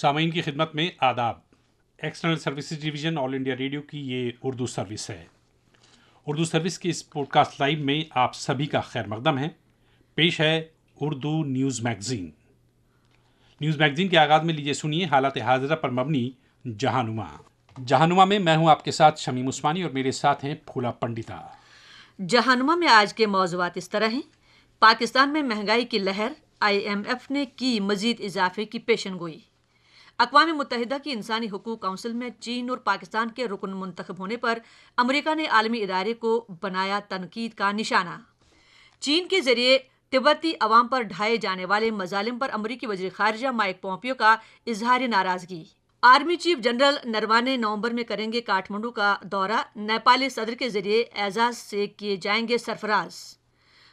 سامعین کی خدمت میں آداب۔ ایکسٹرنل سروسز ڈویژن آل انڈیا ریڈیو کی یہ اردو سروس ہے۔ اردو سروس کی اس پوڈ کاسٹ لائیو میں آپ سبھی کا خیر مقدم ہے۔ پیش ہے Urdu news magazine. News magazine کے آغاز میں لیجیے سنیے حالات حاضرہ پر مبنی جہانما۔ جہانما میں میں ہوں آپ کے ساتھ شمیم عثمانی اور میرے ساتھ ہیں پھولا پنڈتا۔ جہانما میں آج کے موضوعات اس طرح ہیں۔ پاکستان میں مہنگائی کی لہر، IMF نے کی مزید اضافے کی پیشن گوئی۔ اقوام متحدہ کی انسانی حقوق کونسل میں چین اور پاکستان کے رکن منتخب ہونے پر امریکہ نے عالمی ادارے کو بنایا تنقید کا نشانہ۔ چین کے ذریعے تبتی عوام پر ڈھائے جانے والے مظالم پر امریکی وزیر خارجہ مائک پومپیو کا اظہار ناراضگی۔ آرمی چیف جنرل نروانے نومبر میں کریں گے کاٹھمنڈو کا دورہ، نیپالی صدر کے ذریعے اعزاز سے کیے جائیں گے سرفراز۔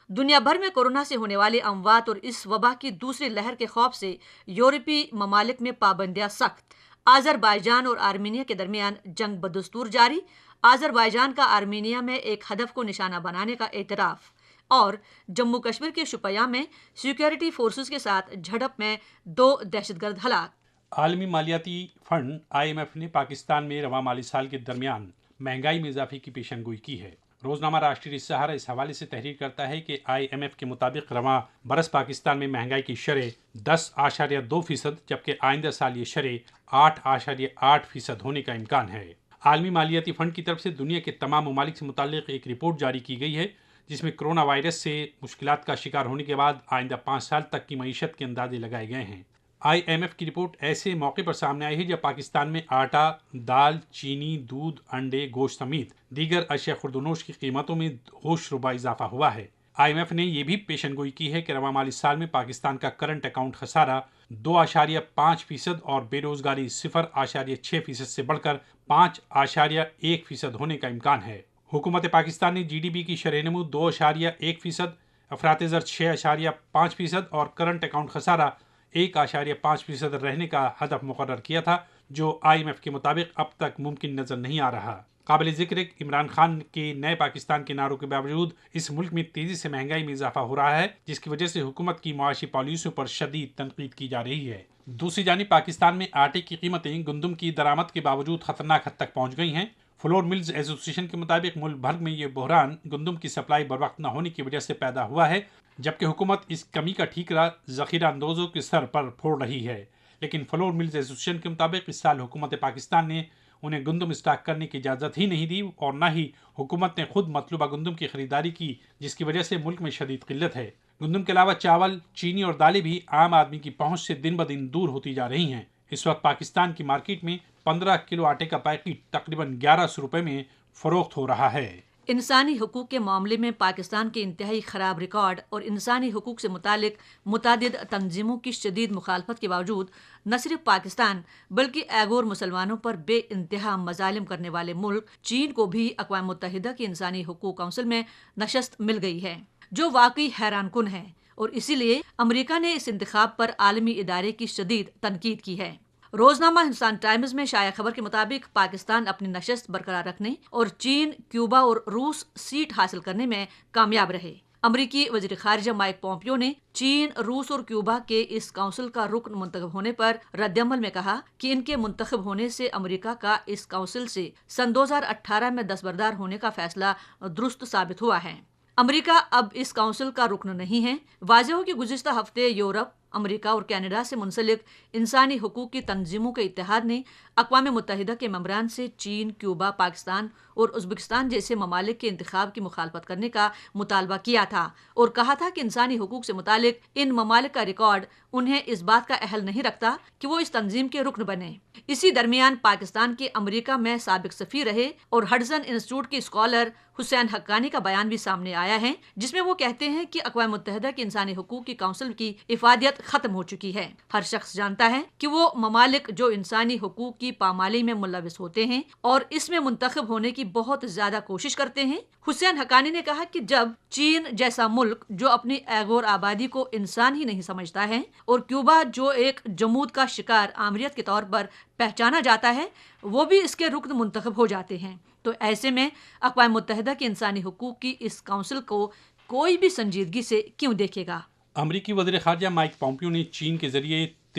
دنیا بھر میں کورونا سے ہونے والے اموات اور اس وبا کی دوسری لہر کے خوف سے یورپی ممالک میں پابندیاں سخت۔ آذربائیجان اور آرمینیا کے درمیان جنگ بدستور جاری۔ آذربائیجان کا آرمینیا میں ایک ہدف کو نشانہ بنانے کا اعتراف۔ اور جموں کشمیر کے شوپیاں میں سیکیورٹی فورسز کے ساتھ جھڑپ میں 2 دہشت گرد ہلاک۔ عالمی مالیاتی فنڈ IMF نے پاکستان میں رواں مالی سال کے درمیان مہنگائی میں اضافے کی پیشن گوئی کی ہے۔ روزنامہ راشٹریہ سہارا اس حوالے سے تحریر کرتا ہے کہ IMF کے مطابق رواں برس پاکستان میں مہنگائی کی شرح 10.2%، جبکہ آئندہ سال یہ شرح 8.8% ہونے کا امکان ہے۔ عالمی مالیاتی فنڈ کی طرف سے دنیا کے تمام ممالک سے متعلق ایک رپورٹ جاری کی گئی ہے، جس میں کرونا وائرس سے مشکلات کا شکار ہونے کے بعد آئندہ 5 سال تک کی معیشت کے اندازے لگائے گئے ہیں۔ IMF کی رپورٹ ایسے موقع پر سامنے آئی ہے جب پاکستان میں آٹا، دال، چینی، دودھ، انڈے، گوشت سمیت دیگر اشیاء خوردونوش کی قیمتوں میں ہوش ربا اضافہ ہوا ہے۔ IMF نے یہ بھی پیشن گوئی کی ہے کہ رواں مالی سال میں پاکستان کا کرنٹ اکاؤنٹ خسارہ 2.5% اور بے روزگاری 0.6% سے بڑھ کر 5.1% ہونے کا امکان ہے۔ حکومت پاکستان نے GDP کی شرح نمو 2.1%، افراط زر 6.5% اور کرنٹ اکاؤنٹ خسارہ 1.5% رہنے کا ہدف مقرر کیا تھا، جو IMF کے مطابق اب تک ممکن نظر نہیں آ رہا۔ قابل ذکر ہے کہ عمران خان کے نئے پاکستان کے نعروں کے باوجود اس ملک میں تیزی سے مہنگائی میں اضافہ ہو رہا ہے، جس کی وجہ سے حکومت کی معاشی پالیسیوں پر شدید تنقید کی جا رہی ہے۔ دوسری جانب پاکستان میں آٹے کی قیمتیں گندم کی درآمد کے باوجود خطرناک حد تک پہنچ گئی ہیں۔ فلور ملز ایسوسی ایشن کے مطابق ملک بھر میں یہ بحران گندم کی سپلائی بروقت نہ ہونے کی وجہ سے پیدا ہوا ہے، جبکہ حکومت اس کمی کا ٹھیکرا ذخیرہ اندوزوں کے سر پر پھوڑ رہی ہے۔ لیکن فلور ملز ایسوسی ایشن کے مطابق اس سال حکومت پاکستان نے انہیں گندم اسٹاک کرنے کی اجازت ہی نہیں دی اور نہ ہی حکومت نے خود مطلوبہ گندم کی خریداری کی، جس کی وجہ سے ملک میں شدید قلت ہے۔ گندم کے علاوہ چاول، چینی اور دالیں بھی عام آدمی کی پہنچ سے دن بدن دور ہوتی جا رہی ہیں۔ اس وقت پاکستان کی مارکیٹ میں 15 کلو آٹے کا پیکٹ تقریباً 1100 روپے میں فروخت ہو رہا ہے۔ انسانی حقوق کے معاملے میں پاکستان کے انتہائی خراب ریکارڈ اور انسانی حقوق سے متعلق متعدد تنظیموں کی شدید مخالفت کے باوجود نہ صرف پاکستان بلکہ ایغور مسلمانوں پر بے انتہا مظالم کرنے والے ملک چین کو بھی اقوام متحدہ کی انسانی حقوق کونسل میں نشست مل گئی ہے، جو واقعی حیران کن ہے، اور اسی لیے امریکہ نے اس انتخاب پر عالمی ادارے کی شدید تنقید کی ہے۔ روزنامہ ہندوستان ٹائمز میں شائع خبر کے مطابق پاکستان اپنی نشست برقرار رکھنے اور چین، کیوبا اور روس سیٹ حاصل کرنے میں کامیاب رہے۔ امریکی وزیر خارجہ مائک پومپیو نے چین، روس اور کیوبا کے اس کونسل کا رکن منتخب ہونے پر رد عمل میں کہا کہ ان کے منتخب ہونے سے امریکہ کا اس کونسل سے سن 2018 میں دستبردار ہونے کا فیصلہ درست ثابت ہوا ہے۔ امریکہ اب اس کونسل کا رکن نہیں ہے۔ واضح ہو کہ گزشتہ ہفتے یورپ، امریکہ اور کینیڈا سے منسلک انسانی حقوق کی تنظیموں کے اتحاد نے اقوام متحدہ کے ممبران سے چین، کیوبا، پاکستان اور ازبکستان جیسے ممالک کے انتخاب کی مخالفت کرنے کا مطالبہ کیا تھا اور کہا تھا کہ انسانی حقوق سے متعلق ان ممالک کا ریکارڈ انہیں اس بات کا اہل نہیں رکھتا کہ وہ اس تنظیم کے رکن بنے۔ اسی درمیان پاکستان کے امریکہ میں سابق سفیر رہے اور ہڈسن انسٹیٹیوٹ کے اسکالر حسین حقانی کا بیان بھی سامنے آیا ہے، جس میں وہ کہتے ہیں کہ اقوام متحدہ کی انسانی حقوق کی کونسل کی افادیت ختم ہو چکی ہے۔ ہر شخص جانتا ہے کہ وہ ممالک جو انسانی حقوق کی پامالی میں ملوث ہوتے ہیں اور اس میں منتخب ہونے کی بہت زیادہ کوشش کرتے ہیں۔ حسین حقانی نے کہا کہ جب چین جیسا ملک جو اپنی ایغور آبادی کو انسان ہی نہیں سمجھتا ہے اور کیوبا جو ایک جمود کا شکار آمریت کے طور پر پہچانا جاتا ہے، وہ بھی اس کے رکن منتخب ہو جاتے ہیں، تو ایسے میں اقوام متحدہ کے انسانی حقوق کی اس کونسل کو کوئی بھی سنجیدگی سے کیوں دیکھے گا؟ امریکی وزیر خارجہ مائک پومپیو نے چین کے ذریعے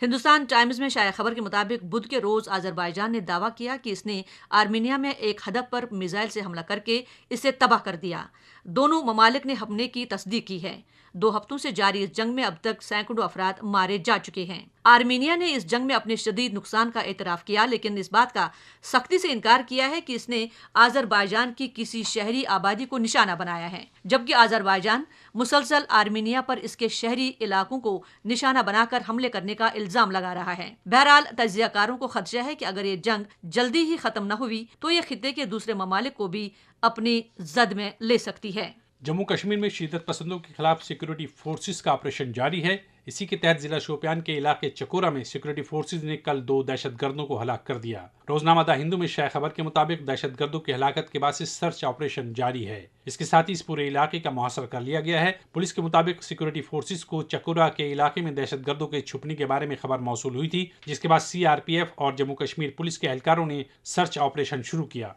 ہندوستان ٹائمز میں شائع خبر کے مطابق بدھ کے روز آذربائیجان نے دعویٰ کیا کہ اس نے آرمینیا میں ایک ہدف پر میزائل سے حملہ کر کے اسے تباہ کر دیا۔ دونوں ممالک نے حملے کی تصدیق کی ہے۔ 2 ہفتوں سے جاری اس جنگ میں اب تک سینکڑوں افراد مارے جا چکے ہیں۔ آرمینیا نے اس جنگ میں اپنے شدید نقصان کا اعتراف کیا، لیکن اس بات کا سختی سے انکار کیا ہے کہ اس نے آذربائیجان کی کسی شہری آبادی کو نشانہ بنایا ہے، جبکہ آذربائیجان مسلسل آرمینیا پر اس کے شہری علاقوں کو نشانہ بنا کر حملے کرنے کا الزام لگا رہا ہے۔ بہرحال تجزیہ کاروں کو خدشہ ہے کہ اگر یہ جنگ جلدی ہی ختم نہ ہوئی تو یہ خطے کے دوسرے ممالک کو بھی اپنی زد میں لے سکتی ہے۔ جموں کشمیر میں شدت پسندوں کے خلاف سیکورٹی فورسز کا آپریشن جاری ہے۔ اسی کے تحت ضلع شوپیان کے علاقے چکورا میں سیکورٹی فورسز نے کل 2 دہشت گردوں کو ہلاک کر دیا۔ روزنامہ دا ہندو میں شائع خبر کے مطابق دہشت گردوں کی ہلاکت کے بعد سے سرچ آپریشن جاری ہے۔ اس کے ساتھ ہی اس پورے علاقے کا محاصرہ کر لیا گیا ہے۔ پولیس کے مطابق سیکورٹی فورسز کو چکورا کے علاقے میں دہشت گردوں کے چھپنے کے بارے میں خبر موصول ہوئی تھی، جس کے بعد CRPF اور جموں کشمیر پولیس کے اہلکاروں نے سرچ آپریشن شروع کیا۔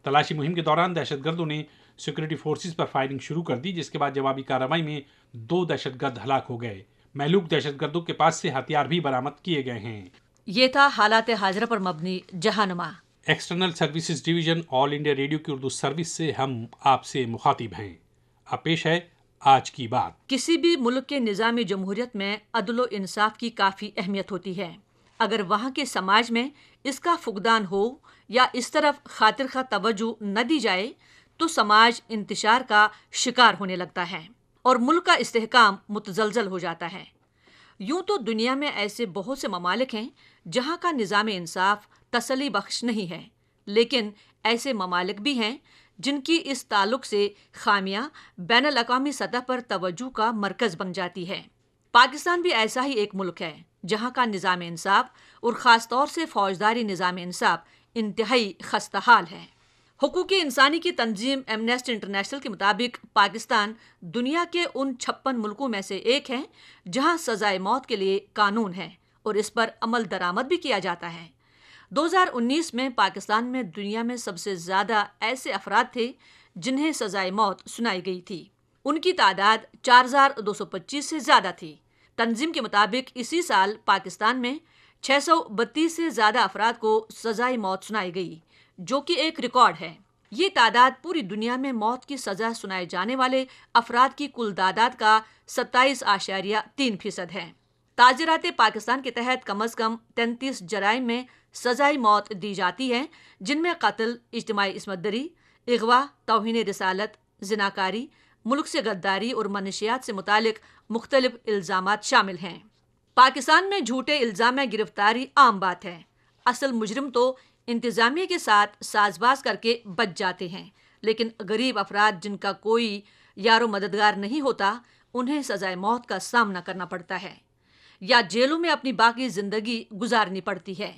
تلاشی مہم کے دوران دہشت گردوں نے سیکورٹی فورسز پر فائرنگ شروع کر دی، جس کے بعد جوابی کارروائی میں 2 دہشت گرد ہلاک ہو گئے۔ مہلوک دہشت گردوں کے پاس سے ہتھیار بھی برآمد کیے گئے ہیں۔ یہ تھا حالات حاضرہ پر مبنی جہانما۔ ایکسٹرنل سروسز ڈویژن آل انڈیا ریڈیو کی اردو سروس سے ہم آپ سے مخاطب ہیں۔ اب پیش ہے آج کی بات۔ کسی بھی ملک کے نظام جمہوریت میں عدل و انصاف کی کافی اہمیت ہوتی ہے۔ اگر وہاں کے سماج میں اس کا فقدان ہو یا اس طرف خاطر خواہ توجہ نہ دی جائے تو سماج انتشار کا شکار ہونے لگتا ہے اور ملک کا استحکام متزلزل ہو جاتا ہے۔ یوں تو دنیا میں ایسے بہت سے ممالک ہیں جہاں کا نظام انصاف تسلی بخش نہیں ہے، لیکن ایسے ممالک بھی ہیں جن کی اس تعلق سے خامیاں بین الاقوامی سطح پر توجہ کا مرکز بن جاتی ہے۔ پاکستان بھی ایسا ہی ایک ملک ہے جہاں کا نظام انصاف اور خاص طور سے فوجداری نظام انصاف انتہائی خستہ حال ہے۔ حقوق انسانی کی تنظیم ایمنسٹی انٹرنیشنل کے مطابق پاکستان دنیا کے ان 56 ملکوں میں سے ایک ہے جہاں سزائے موت کے لیے قانون ہے اور اس پر عمل درآمد بھی کیا جاتا ہے۔ 2019 میں پاکستان میں دنیا میں سب سے زیادہ ایسے افراد تھے جنہیں سزائے موت سنائی گئی تھی۔ ان کی تعداد 4225 سے زیادہ تھی۔ تنظیم کے مطابق اسی سال پاکستان میں 632 سے زیادہ افراد کو سزائے موت سنائی گئی، جو کہ ایک ریکارڈ ہے۔ یہ تعداد پوری دنیا میں موت کی سزا سنائے جانے والے افراد کی کل تعداد کا 27.3% ہے۔ تعزیرات پاکستان کے تحت کم از کم 33 جرائم میں سزائے موت دی جاتی ہے، جن میں قتل، اجتماعی عصمت دری، اغوا، توہین رسالت، زناکاری، ملک سے غداری اور منشیات سے متعلق مختلف الزامات شامل ہیں۔ پاکستان میں جھوٹے الزام میں گرفتاری عام بات ہے۔ اصل مجرم تو انتظامیہ کے ساتھ ساز باز کر کے بچ جاتے ہیں، لیکن غریب افراد جن کا کوئی یار و مددگار نہیں ہوتا، انہیں سزائے موت کا سامنا کرنا پڑتا ہے یا جیلوں میں اپنی باقی زندگی گزارنی پڑتی ہے۔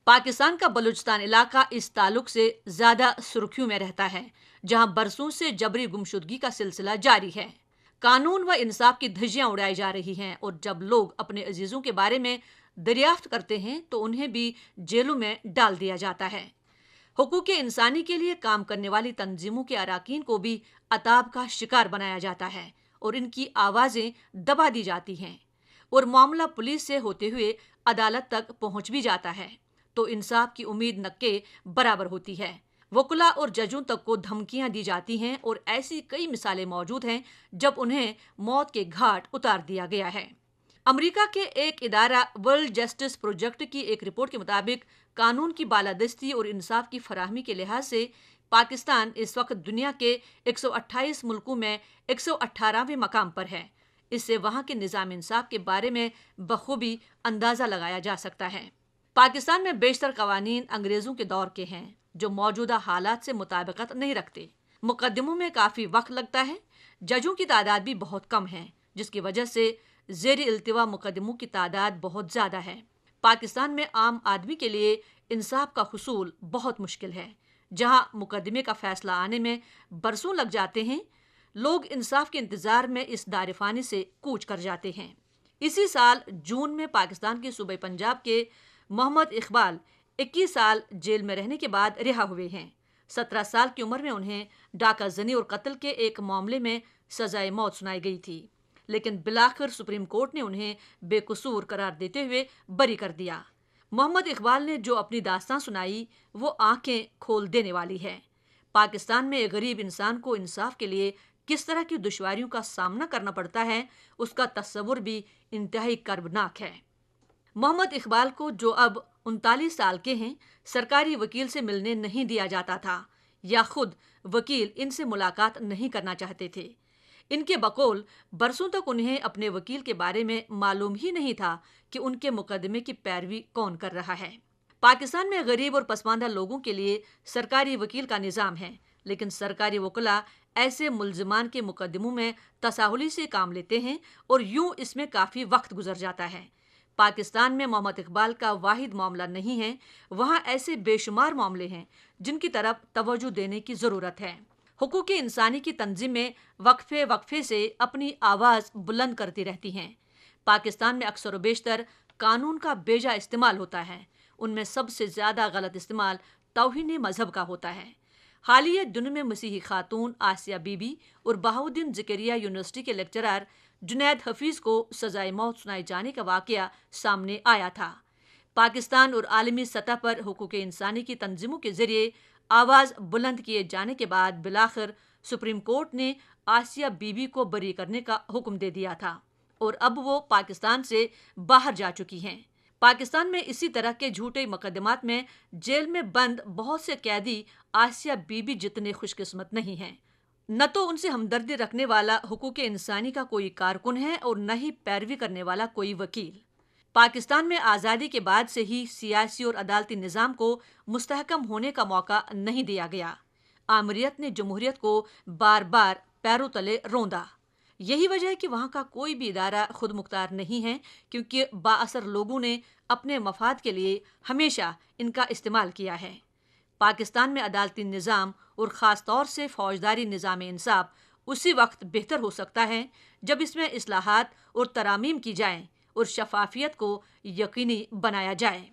پاکستان کا بلوچستان علاقہ اس تعلق سے زیادہ سرخیوں میں رہتا ہے، جہاں برسوں سے جبری گمشدگی کا سلسلہ جاری ہے۔ قانون و انصاف کی دھجیاں اڑائی جا رہی ہیں اور جب لوگ اپنے عزیزوں کے بارے میں دریافت کرتے ہیں تو انہیں بھی جیلوں میں ڈال دیا جاتا ہے۔ حقوق انسانی کے لیے کام کرنے والی تنظیموں کے اراکین کو بھی عطاب کا شکار بنایا جاتا ہے اور ان کی آوازیں دبا دی جاتی ہیں، اور معاملہ پولیس سے ہوتے ہوئے عدالت تک پہنچ بھی جاتا ہے تو انصاف کی امید نہ کے برابر ہوتی ہے۔ وکلا اور ججوں تک کو دھمکیاں دی جاتی ہیں اور ایسی کئی مثالیں موجود ہیں جب انہیں موت کے گھاٹ اتار دیا گیا ہے۔ امریکہ کے ایک ادارہ ورلڈ جسٹس پروجیکٹ کی ایک رپورٹ کے مطابق قانون کی بالادستی اور انصاف کی فراہمی کے لحاظ سے پاکستان اس وقت دنیا کے 128 ملکوں میں 118ویں مقام پر ہے۔ اس سے وہاں کے نظام انصاف کے بارے میں بخوبی اندازہ لگایا جا سکتا ہے۔ پاکستان میں بیشتر قوانین انگریزوں کے دور کے ہیں جو موجودہ حالات سے مطابقت نہیں رکھتے۔ مقدموں میں کافی وقت لگتا ہے، ججوں کی تعداد بھی بہت کم ہے، جس کی وجہ سے زیر التوا مقدموں کی تعداد بہت زیادہ ہے۔ پاکستان میں عام آدمی کے لیے انصاف کا حصول بہت مشکل ہے۔ جہاں مقدمے کا فیصلہ آنے میں برسوں لگ جاتے ہیں، لوگ انصاف کے انتظار میں اس دار فانی سے کوچ کر جاتے ہیں۔ اسی سال جون میں پاکستان کے صوبہ پنجاب کے محمد اقبال 21 سال جیل میں رہنے کے بعد رہا ہوئے ہیں۔ 17 سال کی عمر میں انہیں ڈاکہ زنی اور قتل کے ایک معاملے میں سزائے موت سنائی گئی تھی، لیکن بالآخر سپریم کورٹ نے انہیں بے قصور قرار دیتے ہوئے بری کر دیا۔ محمد اقبال نے جو اپنی داستان سنائی وہ آنکھیں کھول دینے والی ہے۔ پاکستان میں ایک غریب انسان کو انصاف کے لیے کس طرح کی دشواریوں کا سامنا کرنا پڑتا ہے، اس کا تصور بھی انتہائی کربناک ہے۔ محمد اقبال کو، جو اب 39 سال کے ہیں، سرکاری وکیل سے ملنے نہیں دیا جاتا تھا یا خود وکیل ان سے ملاقات نہیں کرنا چاہتے تھے۔ ان کے بقول برسوں تک انہیں اپنے وکیل کے بارے میں معلوم ہی نہیں تھا کہ ان کے مقدمے کی پیروی کون کر رہا ہے۔ پاکستان میں غریب اور پسماندہ لوگوں کے لیے سرکاری وکیل کا نظام ہے، لیکن سرکاری وکلاء ایسے ملزمان کے مقدموں میں تساہلی سے کام لیتے ہیں اور یوں اس میں کافی وقت گزر جاتا ہے۔ پاکستان میں محمد اقبال کا واحد معاملہ نہیں ہے، وہاں ایسے بے شمار معاملے ہیں جن کی طرف توجہ دینے کی ضرورت ہے۔ حقوق انسانی کی تنظیمیں وقفے سے اپنی آواز بلند کرتی رہتی ہیں۔ پاکستان میں اکثر و بیشتر قانون کا بیجا استعمال ہوتا ہے، ان میں سب سے زیادہ غلط استعمال توہین مذہب کا ہوتا ہے۔ حالیہ دنوں میں مسیحی خاتون آسیہ بی بی اور بہاؤالدین زکریا یونیورسٹی کے لیکچرر جنید حفیظ کو سزائے موت سنائے جانے کا واقعہ سامنے آیا تھا۔ پاکستان اور عالمی سطح پر حقوق انسانی کی تنظیموں کے ذریعے آواز بلند کیے جانے کے بعد بالآخر سپریم کورٹ نے آسیہ بی بی کو بری کرنے کا حکم دے دیا تھا اور اب وہ پاکستان سے باہر جا چکی ہیں۔ پاکستان میں اسی طرح کے جھوٹے مقدمات میں جیل میں بند بہت سے قیدی آسیہ بی بی جتنے خوش قسمت نہیں ہیں۔ نہ تو ان سے ہمدردی رکھنے والا حقوق انسانی کا کوئی کارکن ہے اور نہ ہی پیروی کرنے والا کوئی وکیل۔ پاکستان میں آزادی کے بعد سے ہی سیاسی اور عدالتی نظام کو مستحکم ہونے کا موقع نہیں دیا گیا۔ آمریت نے جمہوریت کو بار بار پیروں تلے روندا۔ یہی وجہ ہے کہ وہاں کا کوئی بھی ادارہ خود مختار نہیں ہے، کیونکہ بااثر لوگوں نے اپنے مفاد کے لیے ہمیشہ ان کا استعمال کیا ہے۔ پاکستان میں عدالتی نظام اور خاص طور سے فوجداری نظام انصاف اسی وقت بہتر ہو سکتا ہے جب اس میں اصلاحات اور ترامیم کی جائیں اور شفافیت کو یقینی بنایا جائے۔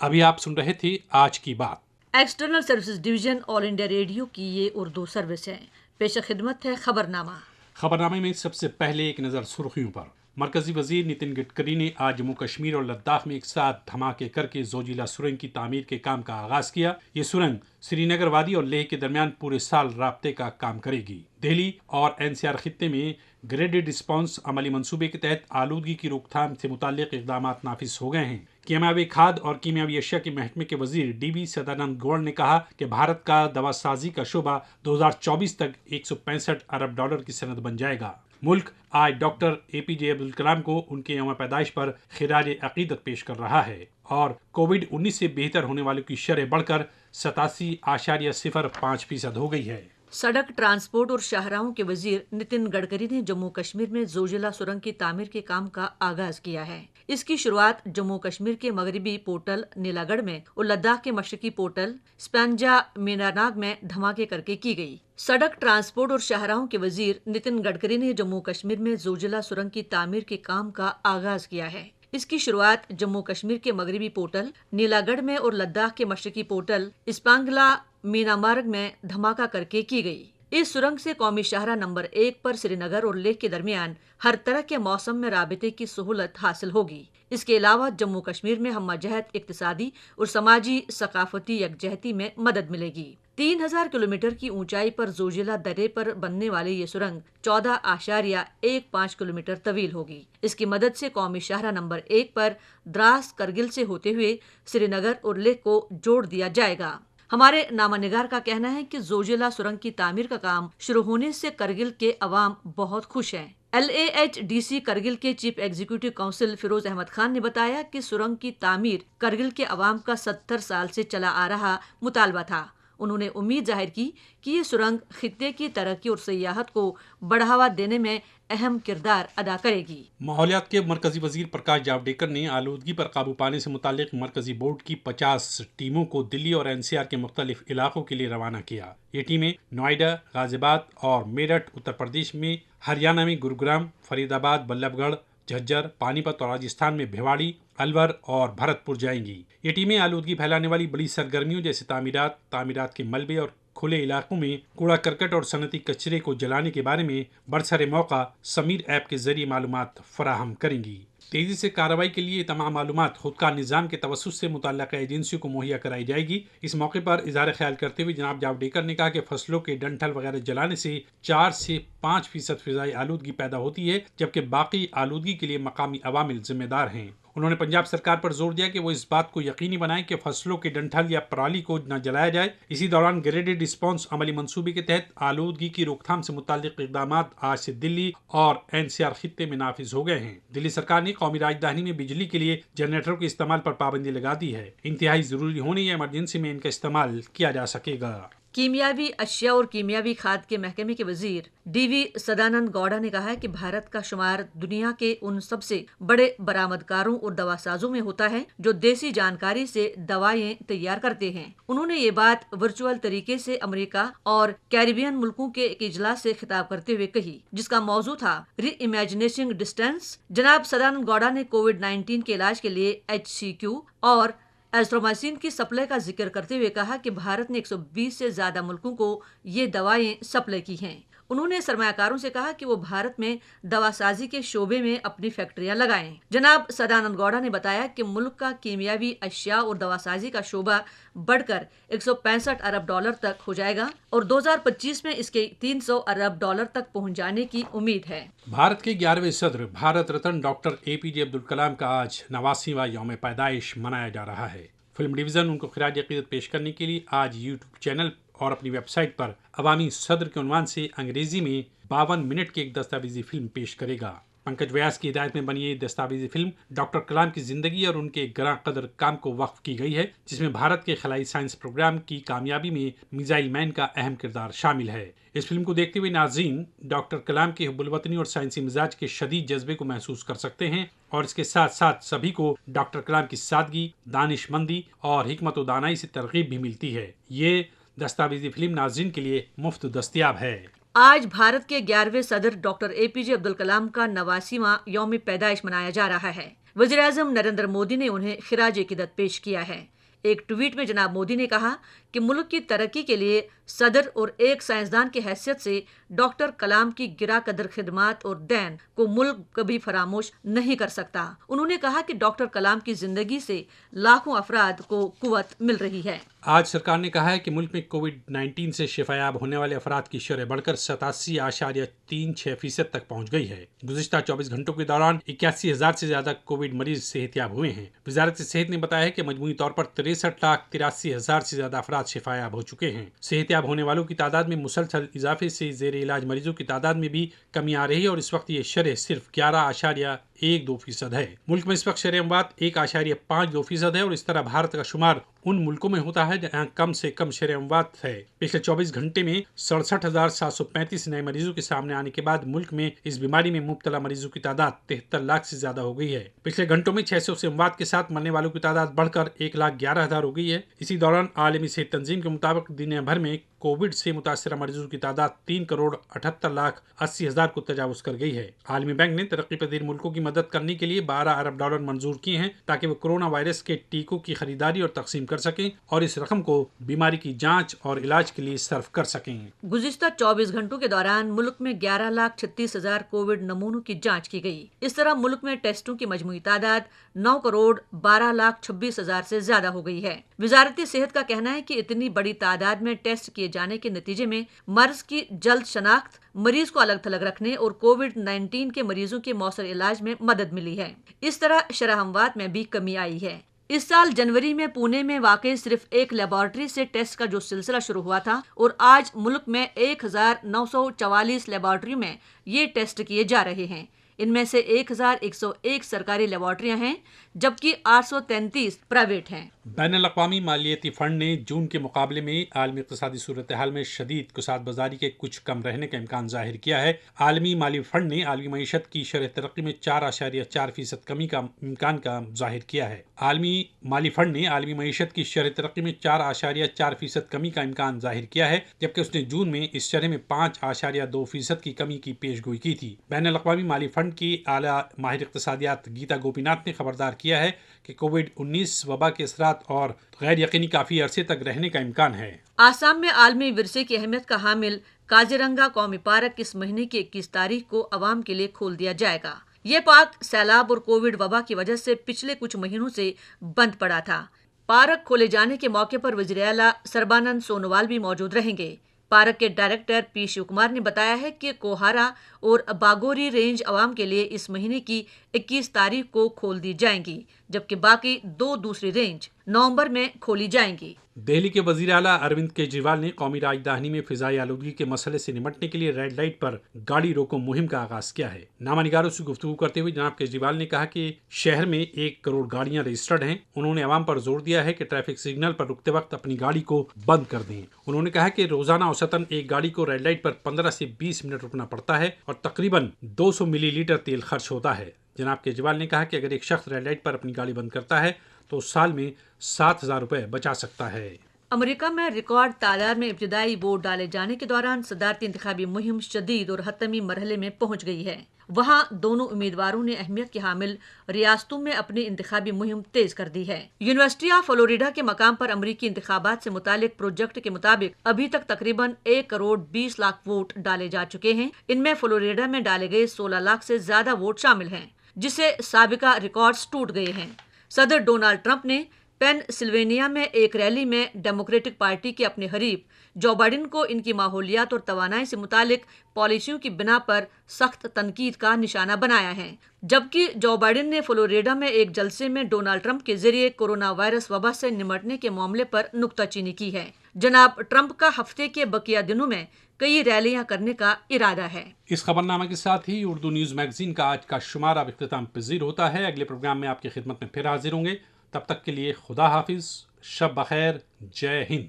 ابھی آپ سن رہے تھے آج کی بات۔ ایکسٹرنل سروسز ڈویژن آل انڈیا ریڈیو کی یہ اردو سروس ہے۔ پیش خدمت ہے خبرنامہ۔ خبرنامے میں سب سے پہلے ایک نظر سرخیوں پر۔ مرکزی وزیر نتن گڈکری نے آج جموں کشمیر اور لداخ میں ایک ساتھ دھماکے کر کے زوجیلا سرنگ کی تعمیر کے کام کا آغاز کیا۔ یہ سرنگ سری نگر وادی اور لیہ کے درمیان پورے سال رابطے کا کام کرے گی۔ دہلی اور NCR خطے میں گریڈڈ رسپانس عملی منصوبے کے تحت آلودگی کی روک تھام سے متعلق اقدامات نافذ ہو گئے ہیں۔ کیمیاوی کھاد اور کیمیاوی اشیاء کے محکمے کے وزیر DV سدانند گوڑ نے کہا کہ بھارت کا دوا سازی کا شعبہ 2024 تک $165 ارب کی صنعت بن جائے گا۔ ملک آج ڈاکٹر APJ عبدالکلام کو ان کے یوم پیدائش پر خراج عقیدت پیش کر رہا ہے اور کووڈ-19 سے بہتر ہونے والوں کی شرح بڑھ کر 87.05% ہو گئی ہے۔ سڑک ٹرانسپورٹ اور شاہراہوں کے وزیر نتن گڈکری نے جموں کشمیر میں زوجیلا سرنگ کی تعمیر کے کام کا آغاز کیا ہے۔ اس کی شروعات جموں کشمیر کے مغربی پورٹل نیلا گڑھ میں اور لداخ کے مشرقی پورٹل سپانجا میناناگ میں دھماکے کر کے کی گئی۔ سڑک ٹرانسپورٹ اور شاہراہوں کے وزیر نتن گڈکری نے جموں کشمیر میں زوجیلا سرنگ کی تعمیر کے کام کا آغاز کیا ہے۔ اس کی شروعات جموں کشمیر کے مغربی پورٹل نیلا گڑھ میں اور لداخ کے مشرقی پورٹل اسپانگلا مینامارگ میں دھماکہ کر کے کی گئی۔ اس سرنگ سے قومی شاہراہ نمبر 1 پر سری نگر اور لیہ کے درمیان ہر طرح کے موسم میں رابطے کی سہولت حاصل ہوگی۔ اس کے علاوہ جموں کشمیر میں ہمہ جہت اقتصادی اور سماجی ثقافتی یکجہتی میں مدد ملے گی۔ 3000 کلومیٹر کی اونچائی پر زوجیلا درے پر بننے والی یہ سرنگ 14.15 کلومیٹر طویل ہوگی۔ اس کی مدد سے قومی شاہراہ نمبر 1 پر دراس کرگل سے ہوتے ہوئے سری نگر اور لیہ کو جوڑ دیا جائے گا۔ ہمارے نامہ نگار کا کہنا ہے کہ زوجیلا سرنگ کی تعمیر کا کام شروع ہونے سے کرگل کے عوام بہت خوش ہیں۔ LAHDC کرگل کے chief executive council Feroz Ahmad Khan نے بتایا کہ سرنگ کی تعمیر کرگل کے عوام کا 70 سال سے چلا آ رہا مطالبہ تھا۔ انہوں نے امید ظاہر کی کہ یہ سرنگ خطے کی ترقی اور سیاحت کو بڑھاوا دینے میں اہم کردار ادا کرے گی۔ ماحولیات کے مرکزی وزیر پرکاش جاوڈیکر نے آلودگی پر قابو پانے سے متعلق مرکزی بورڈ کی 50 ٹیموں کو دلی اور NCR کے مختلف علاقوں کے لیے روانہ کیا۔ یہ ٹیمیں نوئیڈا، غازی آباد اور میرٹھ اتر پردیش میں، ہریانہ میں گروگرام، فرید آباد، بلبھ گڑھ، جھجھر، پانی پت اور راجستھان میں بھیواڑی، الور اور بھرت پور جائیں گی۔ یہ ٹیمیں آلودگی پھیلانے والی بڑی سرگرمیوں جیسے تعمیرات کے ملبے اور کھلے علاقوں میں کوڑا کرکٹ اور صنعتی کچرے کو جلانے کے بارے میں برسر موقع سمیر ایپ کے ذریعے معلومات فراہم کریں گی۔ تیزی سے کارروائی کے لیے تمام معلومات خودکار نظام کے توسط سے متعلقہ ایجنسیوں کو مہیا کرائی جائے گی۔ اس موقع پر اظہار خیال کرتے ہوئے جناب جاوڈیکر نے کہا کہ فصلوں کے ڈنٹھل وغیرہ جلانے سے 4 سے 5% فضائی آلودگی پیدا ہوتی ہے، جبکہ باقی آلودگی کے لیے مقامی عوامل ذمہ دار ہیں۔ انہوں نے پنجاب سرکار پر زور دیا کہ وہ اس بات کو یقینی بنائے کہ فصلوں کے ڈنٹھل یا پرالی کو نہ جلایا جائے۔ اسی دوران گریڈڈ رسپانس عملی منصوبے کے تحت آلودگی کی روک تھام سے متعلق اقدامات آج سے دلی اور NCR خطے میں نافذ ہو گئے ہیں۔ دلی سرکار نے قومی راجدھانی میں بجلی کے لیے جنریٹروں کے استعمال پر پابندی لگا دی ہے۔ انتہائی ضروری ہونے یا ایمرجنسی میں ان کا استعمال کیا جا سکے گا۔ کیمیاوی اشیاء اور کیمیاوی کھاد کے محکمے کے وزیر DV سدانند گوڑا نے کہا ہے کہ بھارت کا شمار دنیا کے ان سب سے بڑے برآمدکاروں اور دوا سازوں میں ہوتا ہے جو دیسی جانکاری سے دوائیں تیار کرتے ہیں۔ انہوں نے یہ بات ورچوئل طریقے سے امریکہ اور کیریبین ملکوں کے ایک اجلاس سے خطاب کرتے ہوئے کہی، جس کا موضوع تھا ری امیجنیشنگ ڈسٹینس۔ جناب سدانند گوڑا نے کووڈ-19 کے علاج کے لیے HCQ اور ایزتھرومائسین کی سپلائی کا ذکر کرتے ہوئے کہا کہ بھارت نے 120 سے زیادہ ملکوں کو یہ دوائیں سپلائی کی ہیں۔ انہوں نے سرمایہ کاروں سے کہا کہ وہ بھارت میں دوا سازی کے شعبے میں اپنی فیکٹریاں لگائیں۔ جناب سدانند گوڑا نے بتایا کہ ملک کا کیمیاوی اشیاء اور دوا سازی کا شعبہ بڑھ کر $165 ارب تک ہو جائے گا اور 2025 میں اس کے $300 ارب تک پہنچ جانے کی امید ہے۔ بھارت کے 11ویں صدر بھارت رتن ڈاکٹر APJ عبدالکلام کا آج 89واں یوم پیدائش منایا جا رہا ہے۔ فلم ڈویژن ان کو خراج عقیدت پیش کرنے کے لیے آج YouTube چینل اور اپنی ویب سائٹ پر عوامی صدر کے عنوان سے انگریزی میں 52 منٹ کی ایک دستاویزی فلم پیش کرے گا۔ پنکج ویاس کی ہدایت میں بنی یہ دستاویزی فلم ڈاکٹر کلام کی زندگی اور ان کے گراں قدر کام کو وقف کی گئی ہے، جس میں بھارت کے خلائی سائنس پروگرام کی کامیابی میں میزائل مین کا اہم کردار شامل ہے۔ اس فلم کو دیکھتے ہوئے ناظرین ڈاکٹر کلام کے حب الوطنی اور سائنسی مزاج کے شدید جذبے کو محسوس کر سکتے ہیں، اور اس کے ساتھ ساتھ سبھی کو ڈاکٹر کلام کی سادگی، دانش مندی اور حکمت و دانائی سے ترغیب بھی ملتی ہے۔ یہ دستاویزی فلم ناظرین کے لیے مفت دستیاب ہے۔ آج بھارت کے 11ویں صدر ڈاکٹر APJ عبدالکلام کا 89واں یوم پیدائش منایا جا رہا ہے۔ وزیر اعظم نریندر مودی نے انہیں خراج عقیدت پیش کیا ہے۔ ایک ٹویٹ میں جناب مودی نے کہا کہ ملک کی ترقی کے لیے صدر اور ایک سائنسدان کی حیثیت سے ڈاکٹر کلام کی گراں قدر خدمات اور دین کو ملک کبھی فراموش نہیں کر سکتا۔ انہوں نے کہا کہ ڈاکٹر کلام کی زندگی سے لاکھوں افراد کو قوت مل رہی ہے۔ آج سرکار نے کہا ہے کہ ملک میں کووڈ-19 سے شفایاب ہونے والے افراد کی شرح بڑھ کر 87.36% تک پہنچ گئی ہے۔ گزشتہ 24 گھنٹوں کے دوران 81,000 سے زیادہ کووڈ مریض صحت یاب ہوئے ہیں۔ وزارت صحت نے بتایا ہے کہ مجموعی طور پر 63,83,000 سے زیادہ افراد شفا یاب ہو چکے ہیں۔ صحت یاب ہونے والوں کی تعداد میں مسلسل اضافے سے زیر علاج مریضوں کی تعداد میں بھی کمی آ رہی ہے اور اس وقت یہ شرح صرف 11.12% ہے۔ ملک میں اس وقت شرح اموات 1.52% ہے اور اس طرح بھارت کا شمار ان ملکوں میں ہوتا ہے جہاں کم سے کم شرح اموات ہے۔ پچھلے 24 گھنٹے میں 67,735 نئے مریضوں کے سامنے آنے کے بعد ملک میں اس بیماری میں مبتلا مریضوں کی تعداد 73 لاکھ سے زیادہ ہو گئی ہے۔ پچھلے گھنٹوں میں 600 سے اموات کے ساتھ مرنے والوں کی تعداد بڑھ کر 1,11,000 ہو گئی ہے۔ اسی دوران عالمی صحت تنظیم کے مطابق دنیا بھر میں کووڈ سے متاثرہ مریضوں کی تعداد 3,78,80,000 کو تجاوز کر گئی ہے۔ عالمی بینک نے ترقی پذیر ملکوں کی مدد کرنے کے لیے $12 ارب منظور کیے ہیں تاکہ وہ کورونا وائرس کے ٹیکوں کی خریداری اور تقسیم کر سکیں اور اس رقم کو بیماری کی جانچ اور علاج کے لیے صرف کر سکیں۔ گزشتہ 24 گھنٹوں کے دوران ملک میں 11,36,000 کووڈ نمونوں کی جانچ کی گئی۔ اس طرح ملک میں ٹیسٹوں کی مجموعی تعداد 9,12,26,000 سے زیادہ ہو گئی ہے۔ وزارت صحت کا کہنا ہے کہ اتنی بڑی تعداد میں ٹیسٹ کیے جانے کے نتیجے میں مرض کی جلد شناخت، مریض کو الگ تھلگ رکھنے اور کووڈ-19 کے مریضوں کے مؤثر علاج میں مدد ملی ہے۔ اس طرح شرح اموات میں بھی کمی آئی ہے۔ اس سال جنوری میں پونے میں واقع صرف ایک لیبارٹری سے ٹیسٹ کا جو سلسلہ شروع ہوا تھا اور آج ملک میں 1,944 لیبارٹریوں میں یہ ٹیسٹ کیے جا رہے ہیں۔ ان میں سے 1,101 سرکاری لیبارٹریاں ہیں جبکہ 833 پرائیویٹ ہیں۔ بین الاقوامی مالیاتی فنڈ نے جون کے مقابلے میں عالمی اقتصادی صورتحال میں شدید کساد بازاری کے کچھ کم رہنے کا امکان ظاہر کیا ہے۔ عالمی مالی فنڈ نے عالمی معیشت کی شرح ترقی میں 4.4% کمی کا امکان کا ظاہر کیا ہے۔ عالمی مالی فنڈ نے عالمی معیشت کی شرح ترقی میں 4.4% کمی کا امکان ظاہر کیا ہے، جبکہ اس نے جون میں اس شرح میں 5.2% کی کمی کی پیش گوئی کی تھی۔ بین الاقوامی مالی فنڈ کی اعلیٰ ماہر اقتصادیات گیتا گوپی ناتھ نے خبردار کیا ہے کہ کووڈ-19 وبا کے اثرات اور غیر یقینی کافی عرصے تک رہنے کا امکان ہے۔ آسام میں عالمی ورثے کی اہمیت کا حامل کازیرنگا قومی پارک اس مہینے کی 21 تاریخ کو عوام کے لیے کھول دیا جائے گا۔ یہ پارک سیلاب اور کووڈ وبا کی وجہ سے پچھلے کچھ مہینوں سے بند پڑا تھا۔ پارک کھولے جانے کے موقع پر وزیر اعلیٰ سربانند سونووال بھی موجود رہیں گے۔ پارک کے ڈائریکٹر پی شیو کمار نے بتایا ہے کہ کوہارا اور باگوری رینج عوام کے لیے اس مہینے کی 21 تاریخ کو کھول دی جائیں گی، جبکہ باقی 2 دوسری رینج نومبر میں کھولی جائیں گی۔ دہلی کے وزیر اعلیٰ اروند کیجریوال نے قومی راجدھانی میں فضائی آلودگی کے مسئلے سے نمٹنے کے لیے ریڈ لائٹ پر گاڑی روکو مہم کا آغاز کیا ہے۔ نامہ نگاروں سے گفتگو کرتے ہوئے جناب کیجریوال نے کہا کہ شہر میں 1 کروڑ گاڑیاں رجسٹرڈ ہیں۔ انہوں نے عوام پر زور دیا ہے کہ ٹریفک سگنل پر رکتے وقت اپنی گاڑی کو بند کر دیں۔ انہوں نے کہا کہ روزانہ اوسطاً ایک گاڑی کو ریڈ لائٹ پر 15 سے 20 منٹ رکنا پڑتا ہے اور تقریباً 200 ملی لیٹر تیل خرچ ہوتا ہے۔ جناب کیجریوال نے کہا کہ اگر ایک شخص ریڈ لائٹ پر اپنی گاڑی بند کرتا ہے تو سال میں 7,000 روپے بچا سکتا ہے۔ امریکہ میں ریکارڈ تعداد میں ابتدائی ووٹ ڈالے جانے کے دوران صدارتی انتخابی مہم شدید اور حتمی مرحلے میں پہنچ گئی ہے۔ وہاں دونوں امیدواروں نے اہمیت کے حامل ریاستوں میں اپنی انتخابی مہم تیز کر دی ہے۔ یونیورسٹی آف فلوریڈا کے مقام پر امریکی انتخابات سے متعلق پروجیکٹ کے مطابق ابھی تک تقریباً 1 کروڑ 20 لاکھ ووٹ ڈالے جا چکے ہیں۔ ان میں فلوریڈا میں ڈالے گئے 16 لاکھ سے زیادہ ووٹ شامل ہیں، جس سے سابقہ ریکارڈز ٹوٹ گئے ہیں۔ صدر ڈونلڈ ٹرمپ نے پین سلوینیا میں ایک ریلی میں ڈیموکریٹک پارٹی کے اپنے حریف جو بائیڈن کو ان کی ماحولیات اور توانائی سے متعلق پالیسیوں کی بنا پر سخت تنقید کا نشانہ بنایا ہے، جبکہ جو بائیڈن نے فلوریڈا میں ایک جلسے میں ڈونلڈ ٹرمپ کے ذریعے کورونا وائرس وبا سے نمٹنے کے معاملے پر نکتہ چینی کی ہے۔ جناب ٹرمپ کا ہفتے کے بقیہ دنوں میں کئی ریلیاں کرنے کا ارادہ ہے۔ اس خبرنامہ کے ساتھ ہی اردو نیوز میگزین کا آج کا شمارہ اب اختتام پذیر ہوتا ہے۔ اگلے پروگرام میں آپ کی خدمت میں پھر حاضر ہوں گے۔ تب تک کے لیے خدا حافظ، شب بخیر، جے ہند۔